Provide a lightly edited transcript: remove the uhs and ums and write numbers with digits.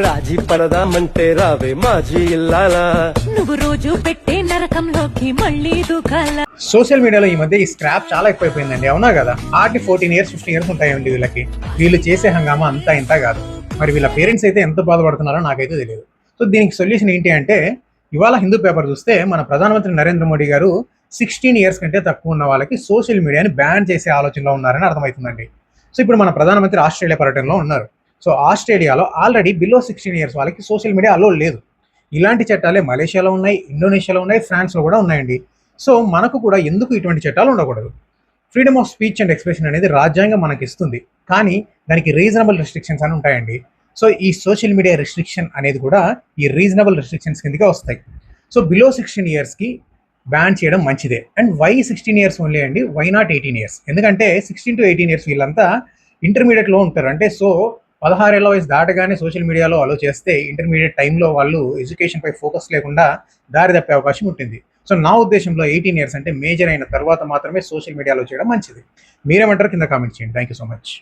రాజీ పడదామంటే రావే మాజీ ఇల్లాలా, నువ్వు రోజు పెట్టే నరకంలోకి మళ్ళీ దూకాల. సోషల్ మీడియాలో ఈ మధ్య ఈ స్క్రాప్ చాలా ఎక్కువైపోయిందండి, అవునా కదా? హార్డ్లీ 14 years 15 years ఉంటాయండి వీళ్ళకి. వీళ్ళు చేసే హంగామా అంతా ఇంత కాదు. మరి వీళ్ళ పేరెంట్స్ అయితే ఎంత బాధపడుతున్నారో నాకైతే తెలియదు. సో దీనికి సొల్యూషన్ ఏంటి అంటే, ఇవాళ హిందూ పేపర్ చూస్తే మన ప్రధానమంత్రి నరేంద్ర మోడీ గారు 16 years కంటే తక్కువ ఉన్న వాళ్ళకి సోషల్ మీడియాని బ్యాన్ చేసే ఆలోచనలో ఉన్నారని అర్థమవుతుందండి. సో ఇప్పుడు మన ప్రధానమంత్రి ఆస్ట్రేలియా పర్యటనలో ఉన్నారు. సో ఆస్ట్రేలియాలో ఆల్రెడీ బిలో 16 years వాళ్ళకి సోషల్ మీడియా అలో లేదు. ఇలాంటి చట్టాలే మలేషియాలో ఉన్నాయి, ఇండోనేషియాలో ఉన్నాయి, ఫ్రాన్స్లో కూడా ఉన్నాయండి. సో మనకు కూడా ఎందుకు ఇటువంటి చట్టాలు ఉండకూడదు? Freedom of speech and expression అనేది రాజ్యాంగం మనకి ఇస్తుంది, కానీ దానికి రీజనబుల్ రెస్ట్రిక్షన్స్ అని ఉంటాయండి. సో ఈ సోషల్ మీడియా రెస్ట్రిక్షన్ అనేది కూడా ఈ రీజనబుల్ రెస్ట్రిక్షన్స్ కిందకే వస్తాయి. సో బిలో 16 yearsకి బ్యాన్ చేయడం మంచిదే. అండ్ వై 16 years ఓన్లీ అండి? Why not 18 years? ఎందుకంటే 16 to 18 years వీళ్ళంతా ఇంటర్మీడియట్లో ఉంటారు. అంటే సో 16 ఏళ్ల వయసు దాటగానే సోషల్ మీడియాలో అలో చేస్తే ఇంటర్మీడియట్ టైంలో వాళ్ళు ఎడ్యుకేషన్ పై ఫోకస్ లేకుండా దారి తప్పే అవకాశం ఉంటుంది. సో నా ఉద్దేశంలో 18 years అంటే మేజర్ అయిన తర్వాత మాత్రమే సోషల్ మీడియాలో చేయడం మంచిది. మీరేమంటారు? కింద కామెంట్ చేయండి. Thank you so much.